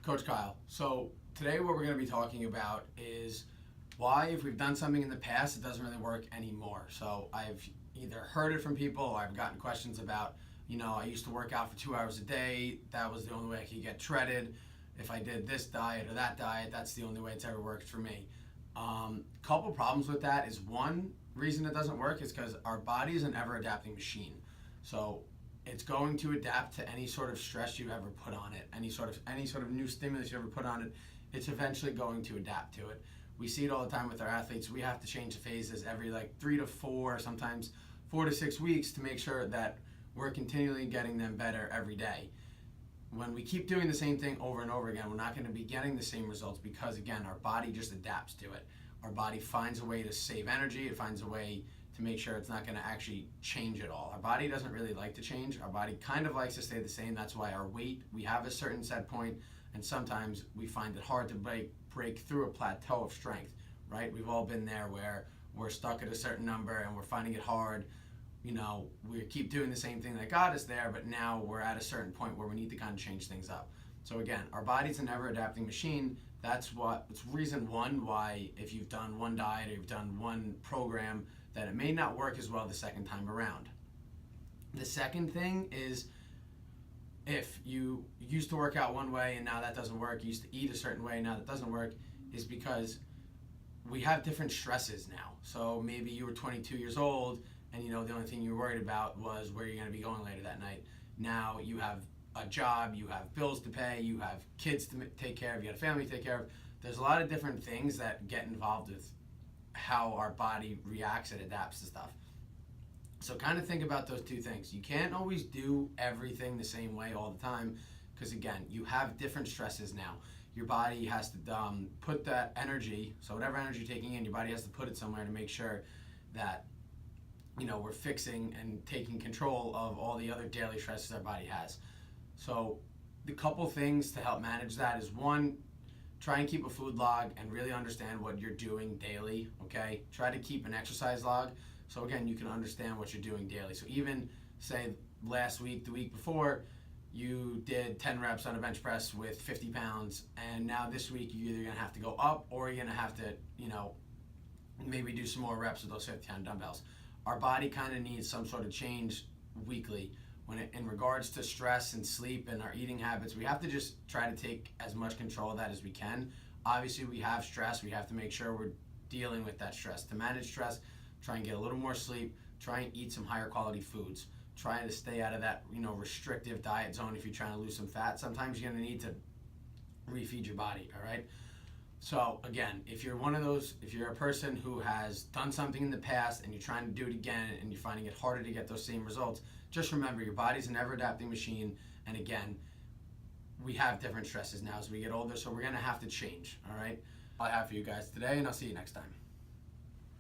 Coach Kyle. So today what we're going to be talking about is why, if we've done something in the past, it doesn't really work anymore. So I've either heard it from people or I've gotten questions about, I used to work out for 2 hours a day. That was the only way I could get shredded. If I did this diet or that diet, that's the only way it's ever worked for me. Couple problems with that is, one reason it doesn't work is because our body is an ever adapting machine. So it's going to adapt to any sort of stress you ever put on it, any sort of new stimulus you ever put on it. It's eventually going to adapt to it. We see it all the time with our athletes. We have to change the phases every 3 to 4, sometimes 4 to 6 weeks to make sure that we're continually getting them better every day. When we keep doing the same thing over and over again, we're not going to be getting the same results because, again, our body just adapts to it. Our body finds a way to save energy. It finds a way to make sure it's not going to actually change at all. Our body doesn't really like to change. Our body kind of likes to stay the same. That's why our weight, we have a certain set point, and sometimes we find it hard to break through a plateau of strength, right? We've all been there where we're stuck at a certain number and we're finding it hard. We keep doing the same thing that got us there, but now we're at a certain point where we need to kind of change things up. So again, our body's an ever adapting machine. It's reason one why, if you've done one diet or you've done one program, that it may not work as well the second time around. The second thing is, if you used to work out one way and now that doesn't work, you used to eat a certain way and now that doesn't work, is because we have different stresses now. So maybe you were 22 years old and the only thing you were worried about was where you're going to be going later that night. Now you have a job, you have bills to pay, you have kids to take care of, you got a family to take care of. There's a lot of different things that get involved with how our body reacts and adapts to stuff. So kind of think about those two things. You can't always do everything the same way all the time because, again, you have different stresses now. Your body has to put that energy, so whatever energy you're taking in, your body has to put it somewhere to make sure that we're fixing and taking control of all the other daily stresses our body has. So the couple things to help manage that is, one, try and keep a food log and really understand what you're doing daily, okay? Try to keep an exercise log so, again, you can understand what you're doing daily. So even, say, last week, the week before, you did 10 reps on a bench press with 50 pounds, and now this week you're either going to have to go up or you're going to have to, maybe do some more reps with those 50-pound dumbbells. Our body kind of needs some sort of change weekly. In regards to stress and sleep and our eating habits, we have to just try to take as much control of that as we can. Obviously, we have stress. We have to make sure we're dealing with that stress. To manage stress, try and get a little more sleep. Try and eat some higher quality foods. Try to stay out of that, restrictive diet zone if you're trying to lose some fat. Sometimes you're going to need to refeed your body, all right? So again, if you're a person who has done something in the past and you're trying to do it again and you're finding it harder to get those same results, just remember your body's an ever-adapting machine. And again, we have different stresses now as we get older, so we're going to have to change, all right? All I have for you guys today, and I'll see you next time.